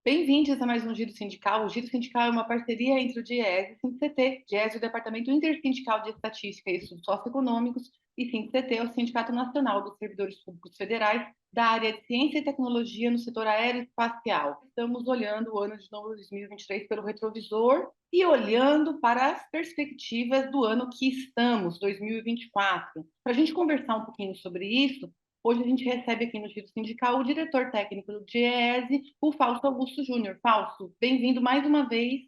Bem-vindos a mais um Giro Sindical. O Giro Sindical é uma parceria entre o DIES e o SINDICT. DIES é o Departamento Intersindical de Estatística e Estudos Socioeconômicos e SINDICT é o Sindicato Nacional dos Servidores Públicos Federais da área de Ciência e Tecnologia no setor aeroespacial. Estamos olhando o ano de 2023 pelo retrovisor e olhando para as perspectivas do ano que estamos, 2024. Para a gente conversar um pouquinho sobre isso, hoje a gente recebe aqui no Giro Sindical o diretor técnico do DIEESE, o Fausto Augusto Júnior. Fausto, bem-vindo mais uma vez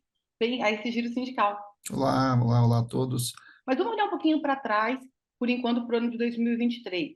a esse Giro Sindical. Olá, olá, olá a todos. Mas vamos olhar um pouquinho para trás, por enquanto, para o ano de 2023.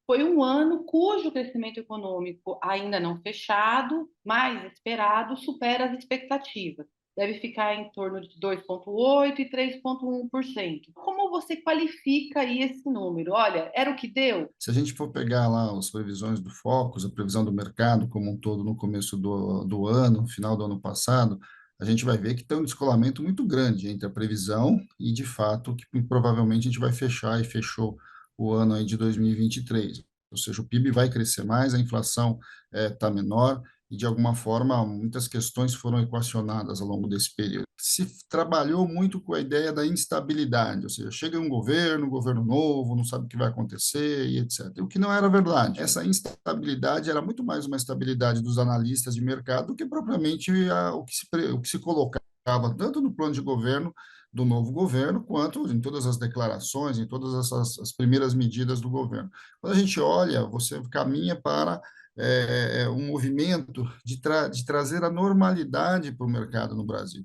Foi um ano cujo crescimento econômico ainda não fechado, mais esperado, supera as expectativas. Deve ficar em torno de 2,8% e 3,1%. Como você qualifica aí esse número? Olha, era o que deu? Se a gente for pegar lá as previsões do Focus, a previsão do mercado como um todo no começo do ano, final do ano passado, a gente vai ver que tem um descolamento muito grande entre a previsão e, de fato, que provavelmente a gente vai fechar e fechou o ano aí de 2023. Ou seja, o PIB vai crescer mais, a inflação está menor, e, de alguma forma, muitas questões foram equacionadas ao longo desse período. Se trabalhou muito com a ideia da instabilidade, ou seja, chega um governo novo, não sabe o que vai acontecer e etc. O que não era verdade. Essa instabilidade era muito mais uma estabilidade dos analistas de mercado do que propriamente o que se colocava tanto no plano de governo do novo governo, quanto em todas as declarações, em todas as primeiras medidas do governo. Quando a gente olha, você caminha para um movimento de trazer a normalidade para o mercado no Brasil.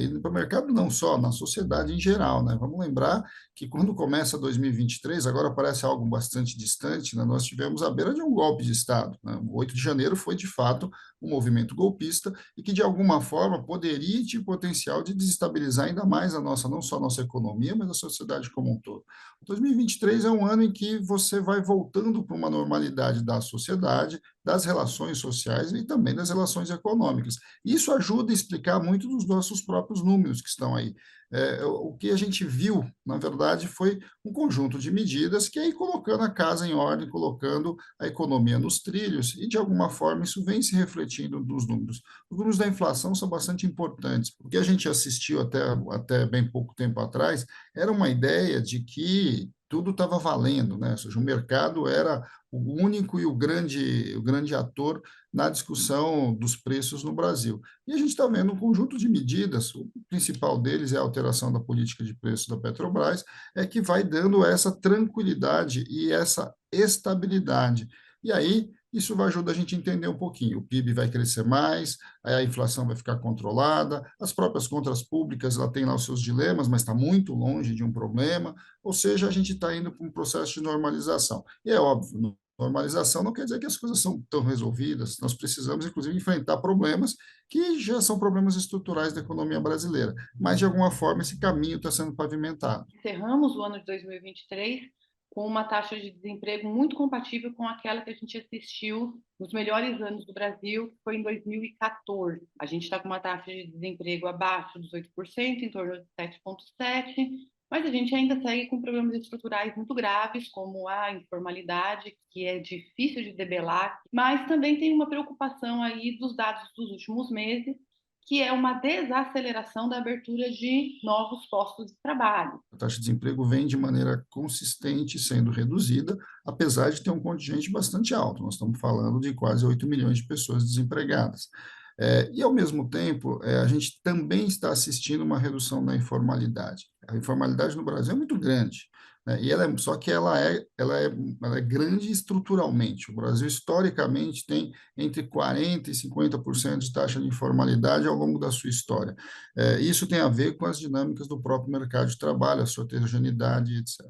E para o mercado não só, na sociedade em geral, né? Vamos lembrar que quando começa 2023, agora parece algo bastante distante, né? Nós tivemos à beira de um golpe de Estado, né? O 8 de janeiro foi, de fato, um movimento golpista e que, de alguma forma, poderia ter potencial de desestabilizar ainda mais a nossa, não só a nossa economia, mas a sociedade como um todo. 2023 é um ano em que você vai voltando para uma normalidade da sociedade, das relações sociais e também das relações econômicas. Isso ajuda a explicar muito dos nossos próprios números que estão aí. O que a gente viu, na verdade, foi um conjunto de medidas que aí colocando a casa em ordem, colocando a economia nos trilhos, e de alguma forma isso vem se refletindo nos números. Os números da inflação são bastante importantes, porque a gente assistiu até bem pouco tempo atrás, era uma ideia de que tudo estava valendo, né? Ou seja, o mercado era o único e o grande ator na discussão dos preços no Brasil. E a gente está vendo um conjunto de medidas, o principal deles é a alteração da política de preços da Petrobras, que vai dando essa tranquilidade e essa estabilidade. E aí, isso vai ajudar a gente a entender um pouquinho. O PIB vai crescer mais, a inflação vai ficar controlada, as próprias contas públicas ela tem lá os seus dilemas, mas está muito longe de um problema, ou seja, a gente está indo para um processo de normalização. E é óbvio, normalização não quer dizer que as coisas são tão resolvidas, nós precisamos, inclusive, enfrentar problemas que já são problemas estruturais da economia brasileira, mas, de alguma forma, esse caminho está sendo pavimentado. Encerramos o ano de 2023 com uma taxa de desemprego muito compatível com aquela que a gente assistiu nos melhores anos do Brasil, que foi em 2014. A gente está com uma taxa de desemprego abaixo dos 8%, em torno de 7,7%, mas a gente ainda segue com problemas estruturais muito graves, como a informalidade, que é difícil de debelar, mas também tem uma preocupação aí dos dados dos últimos meses, que é uma desaceleração da abertura de novos postos de trabalho. A taxa de desemprego vem de maneira consistente sendo reduzida, apesar de ter um contingente bastante alto. Nós estamos falando de quase 8 milhões de pessoas desempregadas. E, ao mesmo tempo, a gente também está assistindo uma redução da informalidade. A informalidade no Brasil é muito grande, né? E só que ela é grande estruturalmente. O Brasil, historicamente, tem entre 40% e 50% de taxa de informalidade ao longo da sua história. Isso tem a ver com as dinâmicas do próprio mercado de trabalho, a sua heterogeneidade, etc.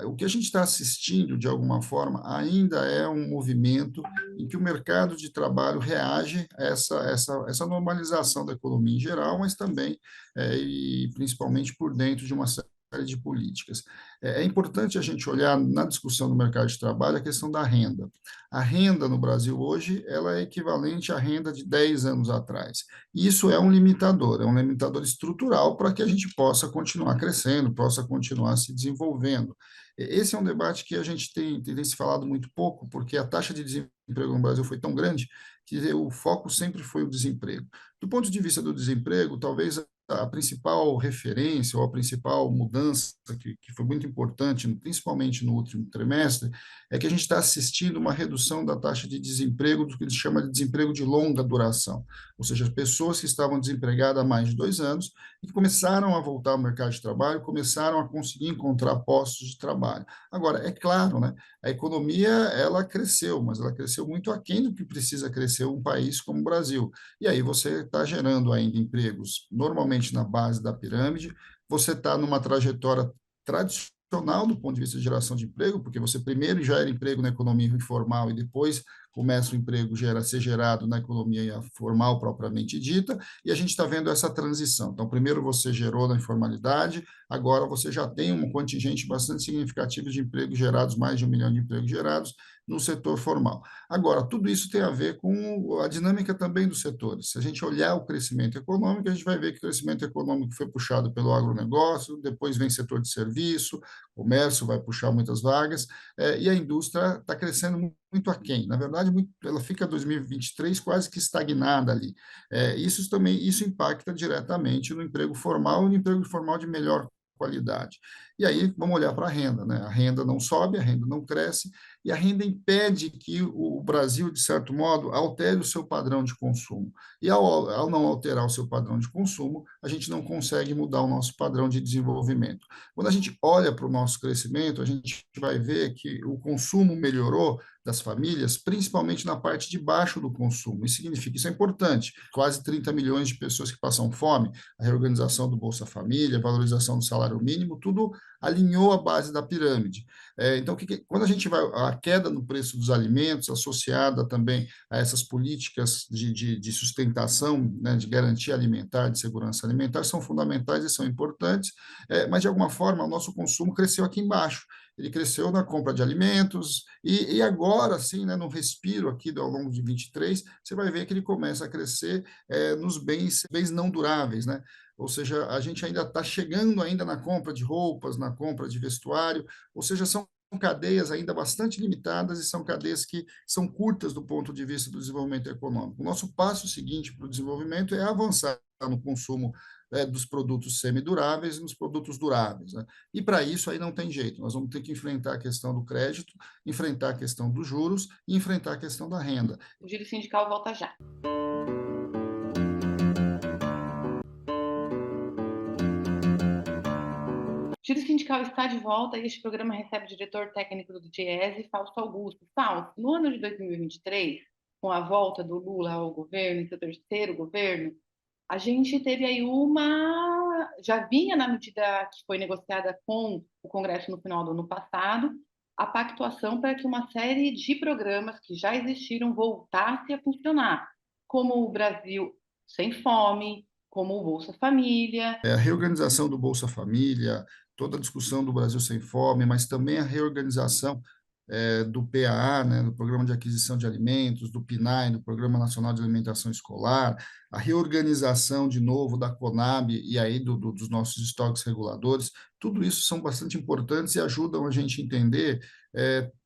O que a gente está assistindo, de alguma forma, ainda é um movimento em que o mercado de trabalho reage a essa normalização da economia em geral, mas também, e principalmente por dentro de uma série de políticas. É importante a gente olhar na discussão do mercado de trabalho a questão da renda. A renda no Brasil hoje ela é equivalente à renda de 10 anos atrás. E isso é um limitador estrutural para que a gente possa continuar crescendo, possa continuar se desenvolvendo. Esse é um debate que a gente tem se falado muito pouco, porque a taxa de desemprego no Brasil foi tão grande que o foco sempre foi o desemprego. Do ponto de vista do desemprego, talvez a principal referência ou a principal mudança que foi muito importante, principalmente no último trimestre, é que a gente está assistindo uma redução da taxa de desemprego, do que eles chamam de desemprego de longa duração, ou seja, as pessoas que estavam desempregadas há mais de 2 anos e que começaram a voltar ao mercado de trabalho, começaram a conseguir encontrar postos de trabalho. Agora, é claro, né, a economia ela cresceu, mas ela cresceu muito aquém do que precisa crescer um país como o Brasil. E aí você está gerando ainda empregos, normalmente na base da pirâmide, você está numa trajetória tradicional do ponto de vista de geração de emprego, porque você primeiro gera emprego na economia informal e depois começa o emprego a ser gerado na economia formal propriamente dita, e a gente está vendo essa transição. Então, primeiro você gerou na informalidade, agora você já tem um contingente bastante significativo de empregos gerados, mais de 1 milhão de empregos gerados no setor formal. Agora, tudo isso tem a ver com a dinâmica também dos setores. Se a gente olhar o crescimento econômico, a gente vai ver que o crescimento econômico foi puxado pelo agronegócio, depois vem setor de serviço, comércio vai puxar muitas vagas, e a indústria está crescendo muito aquém. Na verdade, ela fica 2023 quase que estagnada ali. Isso impacta diretamente no emprego formal e no emprego formal de melhor qualidade. E aí vamos olhar para a renda, né? A renda não sobe, a renda não cresce, e a renda impede que o Brasil, de certo modo, altere o seu padrão de consumo. E ao não alterar o seu padrão de consumo, a gente não consegue mudar o nosso padrão de desenvolvimento. Quando a gente olha para o nosso crescimento, a gente vai ver que o consumo melhorou das famílias, principalmente na parte de baixo do consumo. Isso significa, isso é importante, quase 30 milhões de pessoas que passam fome, a reorganização do Bolsa Família, a valorização do salário mínimo, tudo alinhou a base da pirâmide. Então, quando a gente vai, a queda no preço dos alimentos, associada também a essas políticas de sustentação, né, de garantia alimentar, de segurança alimentar, são fundamentais e são importantes, mas, de alguma forma, o nosso consumo cresceu aqui embaixo. Ele cresceu na compra de alimentos, e agora, sim, né, no respiro aqui ao longo de 23, você vai ver que ele começa a crescer nos bens não duráveis, né? Ou seja, a gente ainda está chegando ainda na compra de roupas, na compra de vestuário, ou seja, são cadeias ainda bastante limitadas e são cadeias que são curtas do ponto de vista do desenvolvimento econômico. O nosso passo seguinte para o desenvolvimento é avançar no consumo dos produtos semiduráveis e nos produtos duráveis, né? E para isso aí não tem jeito, nós vamos ter que enfrentar a questão do crédito, enfrentar a questão dos juros e enfrentar a questão da renda. O Giro Sindical volta já. O Giro Sindical está de volta e este programa recebe o diretor técnico do DIEESE, Fausto Augusto. Fausto, no ano de 2023, com a volta do Lula ao governo, em seu terceiro governo, a gente teve aí já vinha na medida que foi negociada com o Congresso no final do ano passado, a pactuação para que uma série de programas que já existiram voltasse a funcionar, como o Brasil Sem Fome, como o Bolsa Família. A reorganização do Bolsa Família, toda a discussão do Brasil Sem Fome, mas também a reorganização do PAA, né, do Programa de Aquisição de Alimentos, do PNAE, do Programa Nacional de Alimentação Escolar, a reorganização de novo da CONAB e aí dos nossos estoques reguladores, tudo isso são bastante importantes e ajudam a gente a entender,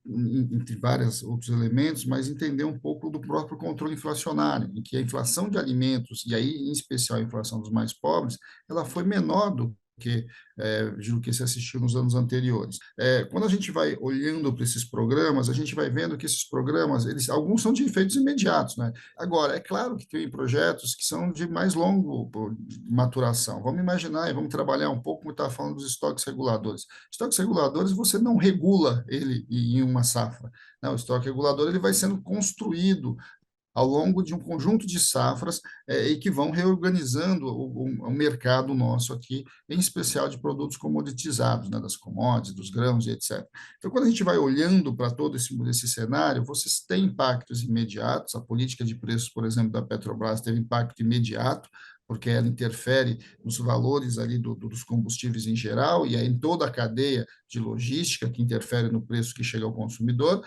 entre vários outros elementos, mas entender um pouco do próprio controle inflacionário, em que a inflação de alimentos, e aí em especial a inflação dos mais pobres, ela foi menor do que se assistiu nos anos anteriores. Quando a gente vai olhando para esses programas, a gente vai vendo que esses programas, alguns são de efeitos imediatos, né? Agora, é claro que tem projetos que são de mais longo maturação. Vamos imaginar e vamos trabalhar um pouco, como estava falando dos estoques reguladores. Estoques reguladores, você não regula ele em uma safra. Não, o estoque regulador ele vai sendo construído ao longo de um conjunto de safras e que vão reorganizando o mercado nosso aqui, em especial de produtos comoditizados, né, das commodities, dos grãos e etc. Então, quando a gente vai olhando para todo esse cenário, vocês têm impactos imediatos, a política de preços, por exemplo, da Petrobras teve impacto imediato, porque ela interfere nos valores ali dos combustíveis em geral, e aí em toda a cadeia de logística que interfere no preço que chega ao consumidor,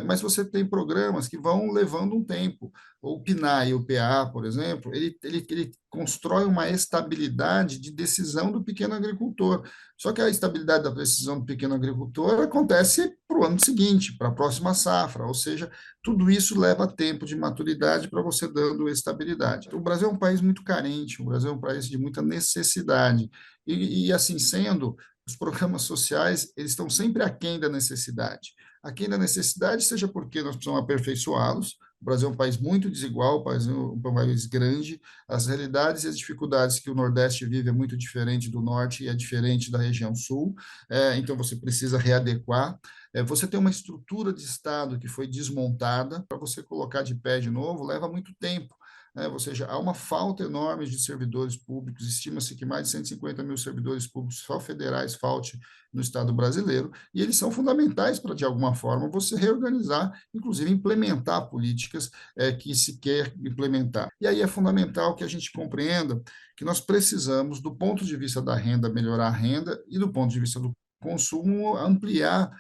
mas você tem programas que vão levando um tempo. O PNAE e o PA, por exemplo, ele constrói uma estabilidade de decisão do pequeno agricultor. Só que a estabilidade da decisão do pequeno agricultor acontece para o ano seguinte, para a próxima safra, ou seja, tudo isso leva tempo de maturidade para você dando estabilidade. O Brasil é um país muito carente, o Brasil é um país de muita necessidade, e assim sendo, os programas sociais eles estão sempre aquém da necessidade. Aquém da necessidade, seja porque nós precisamos aperfeiçoá-los. O Brasil é um país muito desigual, um país grande. As realidades e as dificuldades que o Nordeste vive é muito diferente do Norte e é diferente da região Sul. Então, você precisa readequar. Você tem uma estrutura de Estado que foi desmontada, para você colocar de pé de novo, leva muito tempo. Ou seja, há uma falta enorme de servidores públicos, estima-se que mais de 150 mil servidores públicos só federais falte no Estado brasileiro, e eles são fundamentais para, de alguma forma, você reorganizar, inclusive implementar políticas que se quer implementar. E aí é fundamental que a gente compreenda que nós precisamos, do ponto de vista da renda, melhorar a renda, e do ponto de vista do consumo, ampliar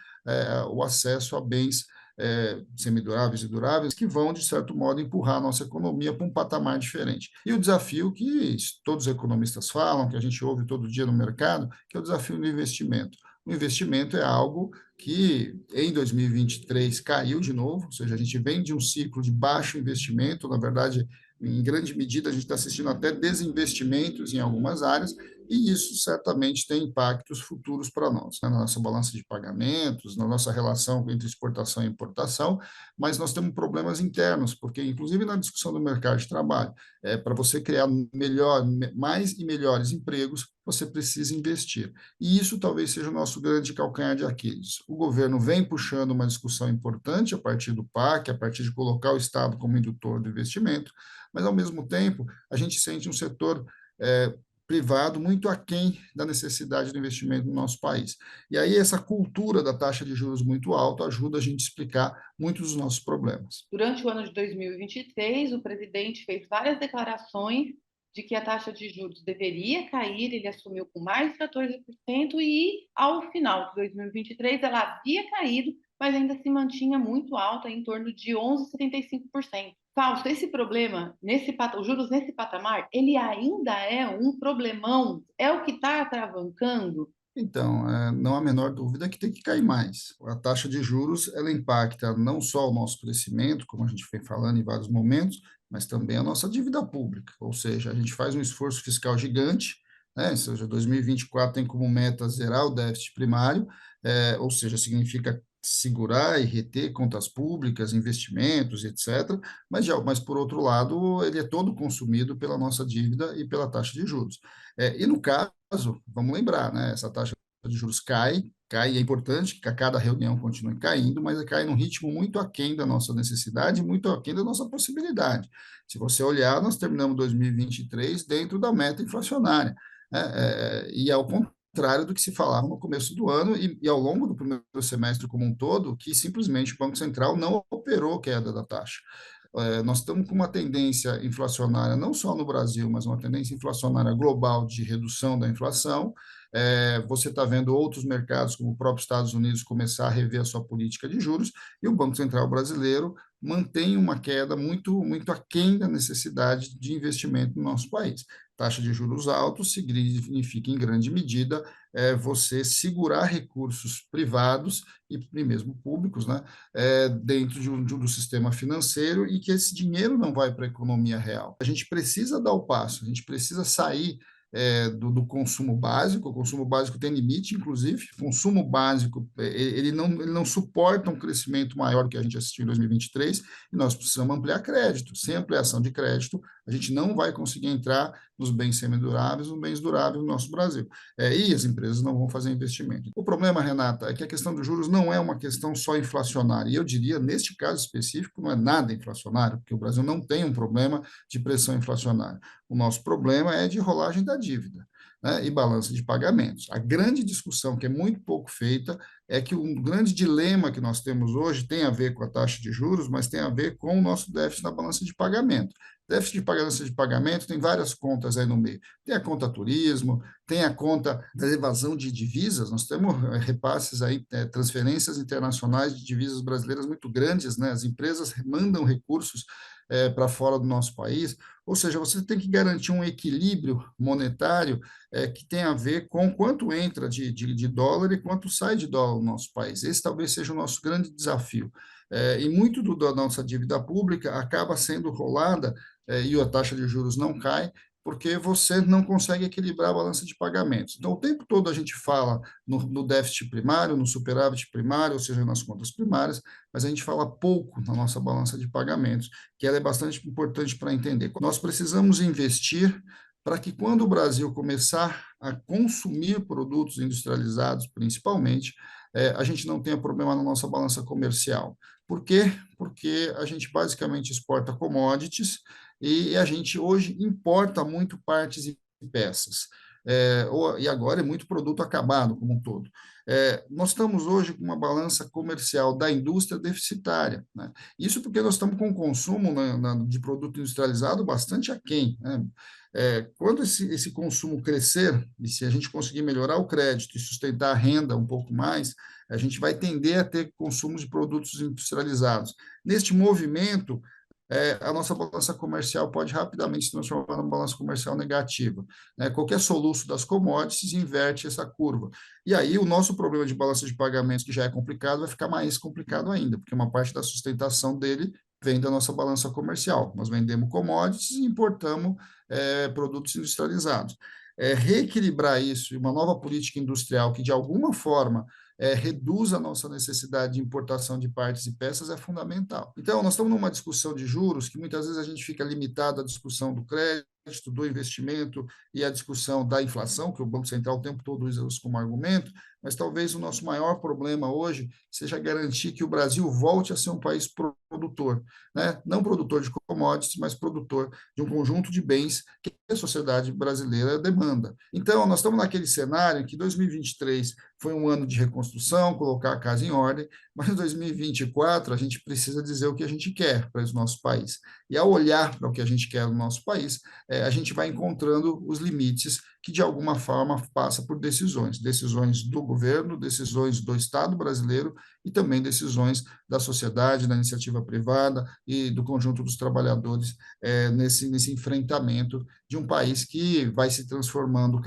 o acesso a bens semiduráveis e duráveis, que vão, de certo modo, empurrar a nossa economia para um patamar diferente. E o desafio que todos os economistas falam, que a gente ouve todo dia no mercado, que é o desafio do investimento. O investimento é algo que, em 2023, caiu de novo, ou seja, a gente vem de um ciclo de baixo investimento, na verdade, em grande medida, a gente está assistindo até desinvestimentos em algumas áreas, e isso certamente tem impactos futuros para nós, né, na nossa balança de pagamentos, na nossa relação entre exportação e importação, mas nós temos problemas internos, porque, inclusive, na discussão do mercado de trabalho, para você criar mais e melhores empregos, você precisa investir. E isso talvez seja o nosso grande calcanhar de Aquiles. O governo vem puxando uma discussão importante a partir do PAC, a partir de colocar o Estado como indutor do investimento, mas, ao mesmo tempo, a gente sente um setor privado muito aquém da necessidade do investimento no nosso país. E aí essa cultura da taxa de juros muito alta ajuda a gente a explicar muitos dos nossos problemas. Durante o ano de 2023, o presidente fez várias declarações de que a taxa de juros deveria cair, ele assumiu com mais de 14%, e ao final de 2023 ela havia caído, mas ainda se mantinha muito alta, em torno de 11,75%. Fausto, esse problema, os juros nesse patamar, ele ainda é um problemão? É o que está atravancando? Então, não há a menor dúvida que tem que cair mais. A taxa de juros, ela impacta não só o nosso crescimento, como a gente vem falando em vários momentos, mas também a nossa dívida pública. Ou seja, a gente faz um esforço fiscal gigante, né? Ou seja, 2024 tem como meta zerar o déficit primário, ou seja, significa segurar e reter contas públicas, investimentos, etc. Mas, por outro lado, ele é todo consumido pela nossa dívida e pela taxa de juros. E no caso, vamos lembrar, né? Essa taxa de juros cai, e é importante que a cada reunião continue caindo, mas cai num ritmo muito aquém da nossa necessidade, muito aquém da nossa possibilidade. Se você olhar, nós terminamos 2023 dentro da meta inflacionária, né? E ao contrário do que se falava no começo do ano e ao longo do primeiro semestre como um todo, que simplesmente o Banco Central não operou queda da taxa. Nós estamos com uma tendência inflacionária, não só no Brasil, mas uma tendência inflacionária global de redução da inflação. Você está vendo outros mercados, como o próprio Estados Unidos, começar a rever a sua política de juros, e o Banco Central brasileiro mantém uma queda muito, muito aquém da necessidade de investimento no nosso país. Taxa de juros altos significa, em grande medida, você segurar recursos privados e mesmo públicos, né, dentro do sistema financeiro, e que esse dinheiro não vai para a economia real. A gente precisa dar o passo, a gente precisa sair do consumo básico. O consumo básico tem limite, inclusive. O consumo básico ele não suporta um crescimento maior que a gente assistiu em 2023, e nós precisamos ampliar crédito. Sem ampliação de crédito, a gente não vai conseguir entrar nos bens semiduráveis, nos bens duráveis no nosso Brasil. E as empresas não vão fazer investimento. O problema, Renata, é que a questão dos juros não é uma questão só inflacionária. E eu diria, neste caso específico, não é nada inflacionário, porque o Brasil não tem um problema de pressão inflacionária. O nosso problema é de rolagem da dívida, né, e balança de pagamentos. A grande discussão, que é muito pouco feita, é que um grande dilema que nós temos hoje tem a ver com a taxa de juros, mas tem a ver com o nosso déficit na balança de pagamento. Déficit de balança de pagamento tem várias contas aí no meio. Tem a conta turismo, tem a conta da evasão de divisas, nós temos repasses aí, transferências internacionais de divisas brasileiras muito grandes, né? As empresas mandam recursos para fora do nosso país, ou seja, você tem que garantir um equilíbrio monetário que tem a ver com quanto entra de dólar e quanto sai de dólar no nosso país. Esse talvez seja o nosso grande desafio. E muito da nossa dívida pública acaba sendo rolada e a taxa de juros não cai, porque você não consegue equilibrar a balança de pagamentos. Então, o tempo todo a gente fala no déficit primário, no superávit primário, ou seja, nas contas primárias, mas a gente fala pouco na nossa balança de pagamentos, que ela é bastante importante para entender. Nós precisamos investir para que, quando o Brasil começar a consumir produtos industrializados, principalmente, a gente não tenha problema na nossa balança comercial. Por quê? Porque a gente basicamente exporta commodities e a gente hoje importa muito partes e peças. E agora é muito produto acabado como um todo. Nós estamos hoje com uma balança comercial da indústria deficitária, né? Isso porque nós estamos com um consumo de produto industrializado bastante aquém, né? Quando esse consumo crescer, e se a gente conseguir melhorar o crédito e sustentar a renda um pouco mais, a gente vai tender a ter consumo de produtos industrializados. Neste movimento, a nossa balança comercial pode rapidamente se transformar numa balança comercial negativa, né? Qualquer soluço das commodities inverte essa curva. E aí o nosso problema de balança de pagamentos, que já é complicado, vai ficar mais complicado ainda, porque uma parte da sustentação dele vem da nossa balança comercial. Nós vendemos commodities e importamos produtos industrializados. Reequilibrar isso e uma nova política industrial que, de alguma forma, reduz a nossa necessidade de importação de partes e peças é fundamental. Então, nós estamos numa discussão de juros que muitas vezes a gente fica limitado à discussão do crédito, do investimento e à discussão da inflação, que o Banco Central o tempo todo usa isso como argumento, mas talvez o nosso maior problema hoje seja garantir que o Brasil volte a ser um país produtor, né? Não produtor de commodities, mas produtor de um conjunto de bens que a sociedade brasileira demanda. Então, nós estamos naquele cenário em que 2023 foi um ano de reconstrução, colocar a casa em ordem, mas em 2024 a gente precisa dizer o que a gente quer para esse nosso país. E ao olhar para o que a gente quer no nosso país, a gente vai encontrando os limites que, de alguma forma, passa por decisões do governo, decisões do Estado brasileiro e também decisões da sociedade, da iniciativa privada e do conjunto dos trabalhadores nesse enfrentamento de um país que vai se transformando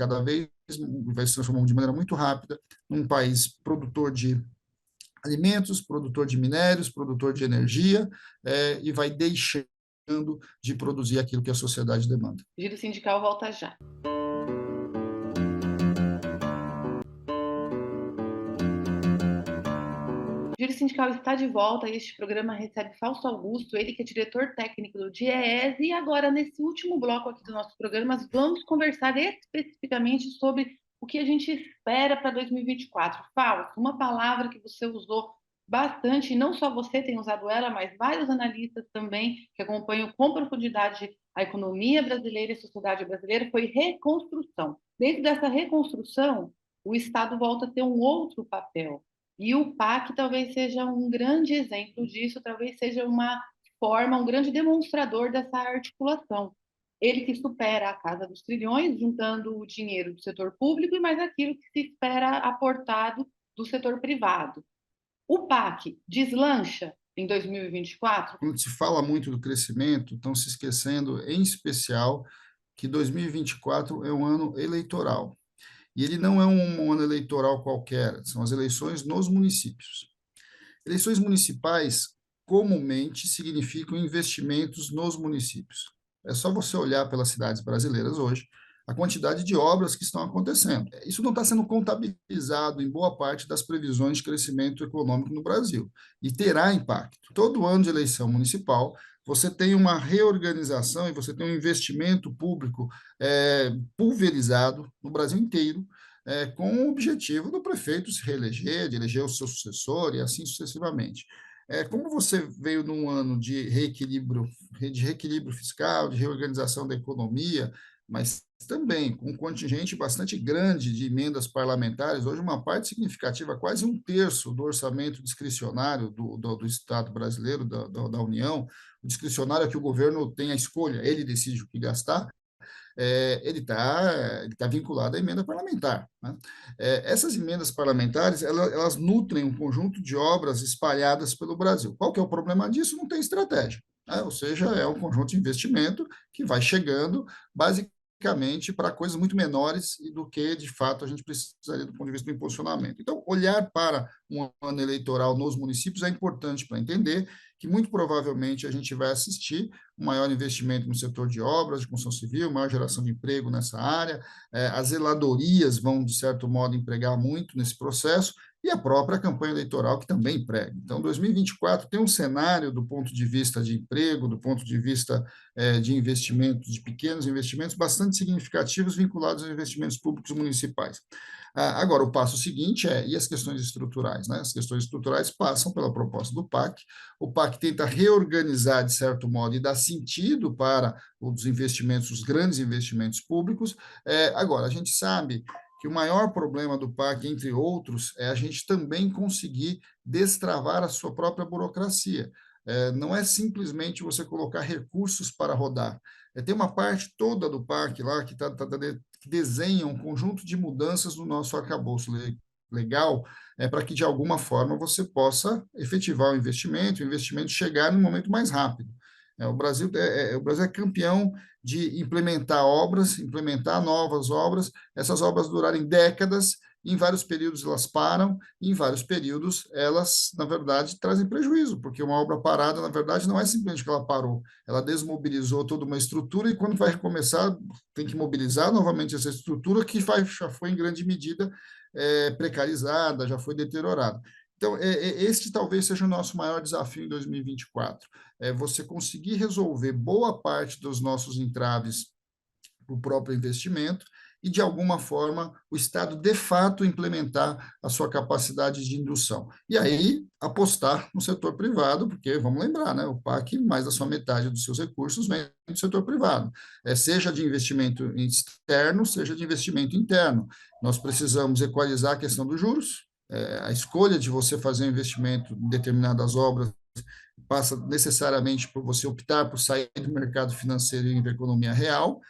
vai se transformando de maneira muito rápida num país produtor de alimentos, produtor de minérios, produtor de energia, e vai deixando de produzir aquilo que a sociedade demanda. Giro sindical volta já. O Giro Sindical está de volta e este programa recebe Fausto Augusto, ele que é diretor técnico do DIEESE, e agora, nesse último bloco aqui do nosso programa, vamos conversar especificamente sobre o que a gente espera para 2024. Fausto, uma palavra que você usou bastante, e não só você tem usado ela, mas vários analistas também que acompanham com profundidade a economia brasileira e a sociedade brasileira, foi reconstrução. Dentro dessa reconstrução, o Estado volta a ter um outro papel. E o PAC talvez seja um grande exemplo disso, talvez seja uma forma, um grande demonstrador dessa articulação. Ele que supera a casa dos trilhões, juntando o dinheiro do setor público e mais aquilo que se espera aportado do setor privado. O PAC deslancha em 2024? Quando se fala muito do crescimento, estão se esquecendo, em especial, que 2024 é um ano eleitoral. E ele não é um ano eleitoral qualquer, são as eleições nos municípios. Eleições municipais comumente significam investimentos nos municípios. É só você olhar pelas cidades brasileiras hoje, a quantidade de obras que estão acontecendo. Isso não está sendo contabilizado em boa parte das previsões de crescimento econômico no Brasil, e terá impacto. Todo ano de eleição municipal, você tem uma reorganização e você tem um investimento público pulverizado no Brasil inteiro, com o objetivo do prefeito se reeleger, de eleger o seu sucessor e assim sucessivamente. Como você veio num ano de reequilíbrio fiscal, de reorganização da economia, mas também com um contingente bastante grande de emendas parlamentares, hoje uma parte significativa, quase um terço do orçamento discricionário do Estado brasileiro, da União, o discricionário é que o governo tem a escolha, ele decide o que gastar, ele tá vinculado à emenda parlamentar, né? Essas emendas parlamentares, elas nutrem um conjunto de obras espalhadas pelo Brasil. Qual que é o problema disso? Não tem estratégia, né? Ou seja, é um conjunto de investimento que vai chegando, basicamente, para coisas muito menores do que, de fato, a gente precisaria do ponto de vista do impulsionamento. Então, olhar para um ano eleitoral nos municípios é importante para entender que, muito provavelmente, a gente vai assistir um maior investimento no setor de obras, de construção civil, maior geração de emprego nessa área, as zeladorias vão, de certo modo, empregar muito nesse processo, e a própria campanha eleitoral, que também emprega. Então, 2024 tem um cenário do ponto de vista de emprego, do ponto de vista de investimentos, de pequenos investimentos, bastante significativos vinculados aos investimentos públicos municipais. Agora, o passo seguinte e as questões estruturais, né? As questões estruturais passam pela proposta do PAC. O PAC tenta reorganizar, de certo modo, e dar sentido para os investimentos, os grandes investimentos públicos. Agora, a gente sabe que o maior problema do PAC, entre outros, é a gente também conseguir destravar a sua própria burocracia. Não é simplesmente você colocar recursos para rodar. Tem uma parte toda do PAC lá que desenha um conjunto de mudanças no nosso arcabouço legal, para que, de alguma forma, você possa efetivar o investimento chegar no momento mais rápido. O Brasil é campeão de implementar obras, implementar novas obras, essas obras durarem décadas, em vários períodos elas param, e em vários períodos elas, na verdade, trazem prejuízo, porque uma obra parada, na verdade, não é simplesmente que ela parou, ela desmobilizou toda uma estrutura e quando vai recomeçar, tem que mobilizar novamente essa estrutura que já foi em grande medida precarizada, já foi deteriorada. Então, este talvez seja o nosso maior desafio em 2024, você conseguir resolver boa parte dos nossos entraves para o próprio investimento e, de alguma forma, o Estado, de fato, implementar a sua capacidade de indução. E aí, apostar no setor privado, porque, vamos lembrar, né, o PAC, mais da sua metade dos seus recursos vem do setor privado, seja de investimento externo, seja de investimento interno. Nós precisamos equalizar a questão dos juros, a escolha de você fazer um investimento em determinadas obras passa necessariamente por você optar por sair do mercado financeiro e ir para a economia real,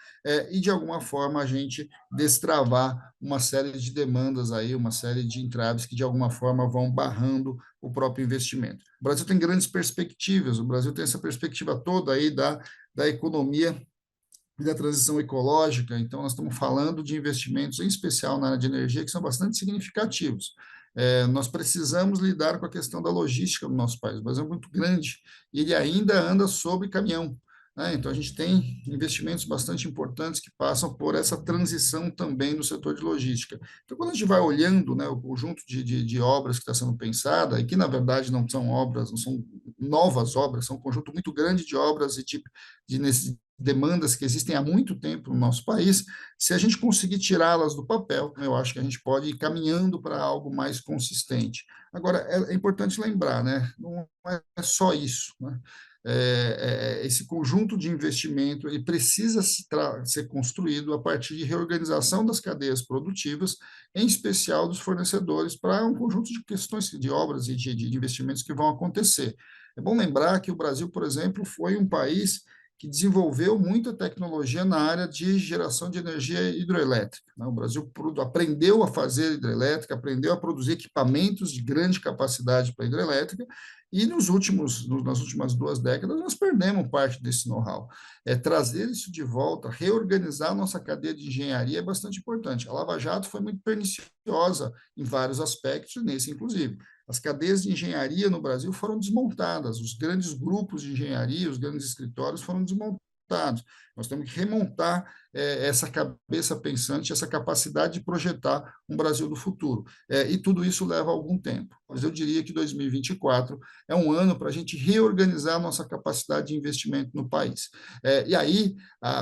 e, de alguma forma, a gente destravar uma série de demandas aí, uma série de entraves que, de alguma forma, vão barrando o próprio investimento. O Brasil tem grandes perspectivas, o Brasil tem essa perspectiva toda aí da economia e da transição ecológica, então nós estamos falando de investimentos, em especial na área de energia, que são bastante significativos. Nós precisamos lidar com a questão da logística no nosso país. O Brasil é muito grande e ele ainda anda sobre caminhão, né? Então, a gente tem investimentos bastante importantes que passam por essa transição também no setor de logística. Então, quando a gente vai olhando, né, o conjunto de obras que está sendo pensada, e que, na verdade, não são obras, não são novas obras, são um conjunto muito grande de obras e demandas que existem há muito tempo no nosso país, se a gente conseguir tirá-las do papel, eu acho que a gente pode ir caminhando para algo mais consistente. Agora, é importante lembrar, né, não é só isso, né? Esse conjunto de investimento ele precisa ser construído a partir de reorganização das cadeias produtivas, em especial dos fornecedores, para um conjunto de questões de obras e de investimentos que vão acontecer. É bom lembrar que o Brasil, por exemplo, foi um país que desenvolveu muita tecnologia na área de geração de energia hidroelétrica, né? O Brasil aprendeu a fazer hidrelétrica, aprendeu a produzir equipamentos de grande capacidade para hidrelétrica, e nas últimas 2 décadas, nós perdemos parte desse know-how. Trazer isso de volta, reorganizar a nossa cadeia de engenharia é bastante importante. A Lava Jato foi muito perniciosa em vários aspectos, nesse inclusive. As cadeias de engenharia no Brasil foram desmontadas, os grandes grupos de engenharia, os grandes escritórios foram desmontados. Nós temos que remontar essa cabeça pensante, essa capacidade de projetar um Brasil do futuro. E tudo isso leva algum tempo. Mas eu diria que 2024 é um ano para a gente reorganizar a nossa capacidade de investimento no país. E aí,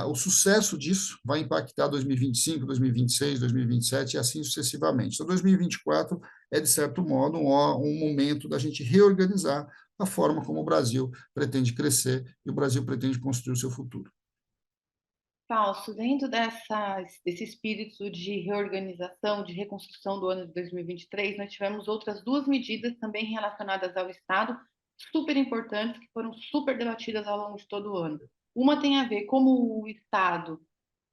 o sucesso disso vai impactar 2025, 2026, 2027 e assim sucessivamente. Então, 2024 é, de certo modo, um momento da gente reorganizar a forma como o Brasil pretende crescer e o Brasil pretende construir o seu futuro. Fausto, dentro desse espírito de reorganização, de reconstrução do ano de 2023, nós tivemos outras duas medidas também relacionadas ao Estado, super importantes, que foram super debatidas ao longo de todo o ano. Uma tem a ver como o Estado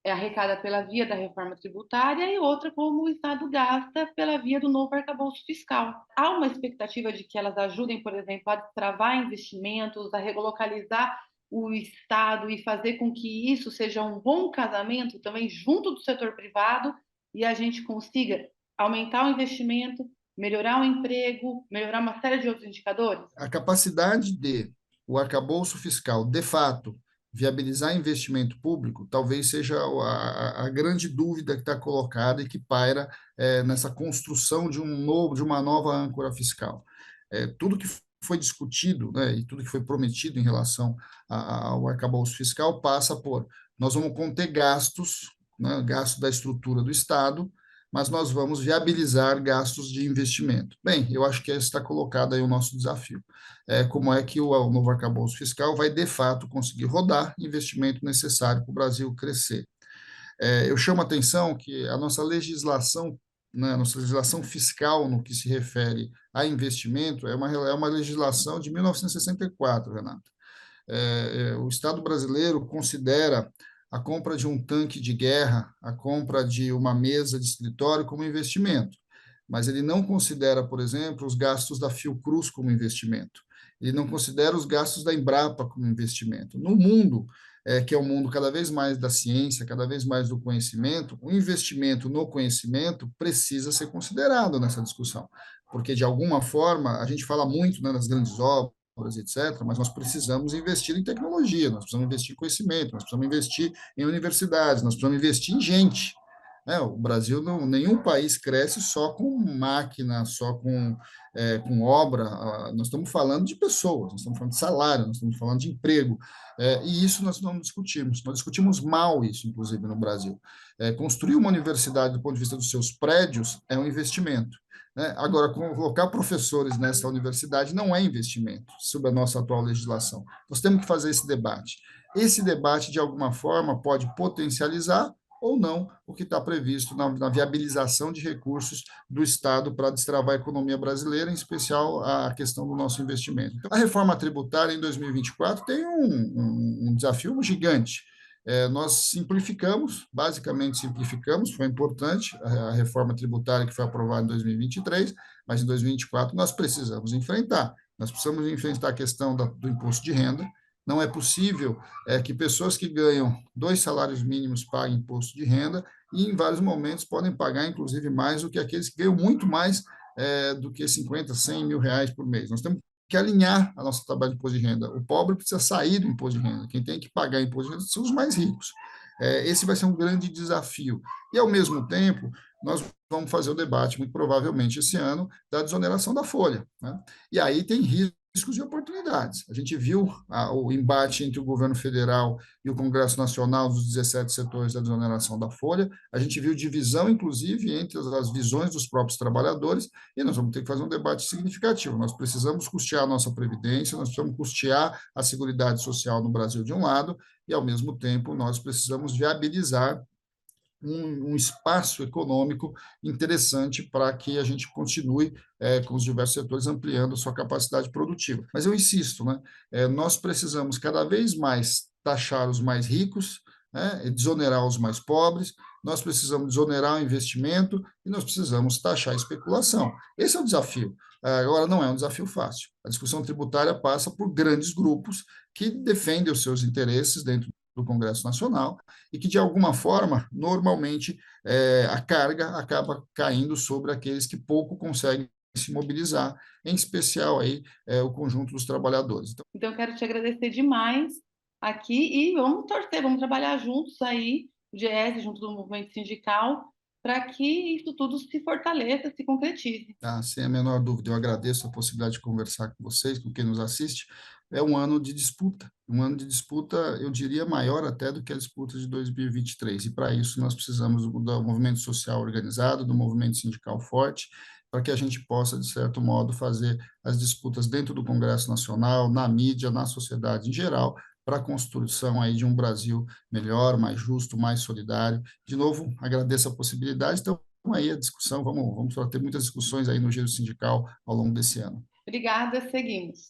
arrecada pela via da reforma tributária e outra como o Estado gasta pela via do novo arcabouço fiscal. Há uma expectativa de que elas ajudem, por exemplo, a destravar investimentos, a relocalizar o Estado e fazer com que isso seja um bom casamento também junto do setor privado e a gente consiga aumentar o investimento, melhorar o emprego, melhorar uma série de outros indicadores? A capacidade de o arcabouço fiscal, de fato, viabilizar investimento público, talvez seja a grande dúvida que está colocada e que paira nessa construção de uma nova âncora fiscal. Tudo que foi discutido, né, e tudo que foi prometido em relação ao arcabouço fiscal passa por nós vamos conter gastos, né, gastos da estrutura do Estado, mas nós vamos viabilizar gastos de investimento. Bem, eu acho que está colocado aí o nosso desafio. Como é que o novo arcabouço fiscal vai, de fato, conseguir rodar investimento necessário para o Brasil crescer. Eu chamo a atenção que a nossa legislação, né, a nossa legislação fiscal no que se refere a investimento é uma legislação de 1964, Renato. O Estado brasileiro considera a compra de um tanque de guerra, a compra de uma mesa de escritório como investimento, mas ele não considera, por exemplo, os gastos da Fiocruz como investimento. Ele não considera os gastos da Embrapa como investimento. No mundo, que é um mundo cada vez mais da ciência, cada vez mais do conhecimento, o investimento no conhecimento precisa ser considerado nessa discussão, porque, de alguma forma, a gente fala muito, né, nas grandes obras, etc., mas nós precisamos investir em tecnologia, nós precisamos investir em conhecimento, nós precisamos investir em universidades, nós precisamos investir em gente. O Brasil, não, nenhum país cresce só com máquina, só com obra. Nós estamos falando de pessoas, nós estamos falando de salário, nós estamos falando de emprego. E isso nós não discutimos. Nós discutimos mal isso, inclusive, no Brasil. Construir uma universidade, do ponto de vista dos seus prédios, é um investimento. Né? Agora, colocar professores nessa universidade não é investimento, sob a nossa atual legislação. Nós temos que fazer esse debate. Esse debate, de alguma forma, pode potencializar ou não o que está previsto na viabilização de recursos do Estado para destravar a economia brasileira, em especial a questão do nosso investimento. Então, a reforma tributária em 2024 tem um desafio gigante. Nós simplificamos, basicamente simplificamos, foi importante a reforma tributária que foi aprovada em 2023, mas em 2024 nós precisamos enfrentar. Nós precisamos enfrentar a questão do imposto de renda. Não é possível que pessoas que ganham 2 salários mínimos paguem imposto de renda e, em vários momentos, podem pagar, inclusive, mais do que aqueles que ganham muito mais do que 50, 100 mil reais por mês. Nós temos que alinhar a nossa tabela de imposto de renda. O pobre precisa sair do imposto de renda. Quem tem que pagar imposto de renda são os mais ricos. Esse vai ser um grande desafio. E, ao mesmo tempo, nós vamos fazer o debate, muito provavelmente esse ano, da desoneração da folha. Né? E aí tem riscos e oportunidades. A gente viu o embate entre o governo federal e o Congresso Nacional dos 17 setores da desoneração da folha, a gente viu divisão, inclusive, entre as visões dos próprios trabalhadores, e nós vamos ter que fazer um debate significativo. Nós precisamos custear a nossa previdência, nós precisamos custear a Seguridade Social no Brasil de um lado, e, ao mesmo tempo, nós precisamos viabilizar um espaço econômico interessante para que a gente continue com os diversos setores ampliando a sua capacidade produtiva. Mas eu insisto, né, nós precisamos cada vez mais taxar os mais ricos, né, desonerar os mais pobres, nós precisamos desonerar o investimento e nós precisamos taxar a especulação. Esse é o desafio. Agora, não é um desafio fácil. A discussão tributária passa por grandes grupos que defendem os seus interesses dentro do Congresso Nacional e que, de alguma forma, normalmente, a carga acaba caindo sobre aqueles que pouco conseguem se mobilizar, em especial aí, o conjunto dos trabalhadores. Então, eu quero te agradecer demais aqui e vamos torcer, vamos trabalhar juntos aí, o GES, junto do movimento sindical, para que isso tudo se fortaleça, se concretize. Sem a menor dúvida, eu agradeço a possibilidade de conversar com vocês, com quem nos assiste. É um ano de disputa, eu diria, maior até do que a disputa de 2023. E, para isso, nós precisamos do movimento social organizado, do movimento sindical forte, para que a gente possa, de certo modo, fazer as disputas dentro do Congresso Nacional, na mídia, na sociedade em geral, para a construção aí de um Brasil melhor, mais justo, mais solidário. De novo, agradeço a possibilidade. Então, aí a discussão, vamos ter muitas discussões aí no Giro Sindical ao longo desse ano. Obrigada, seguimos.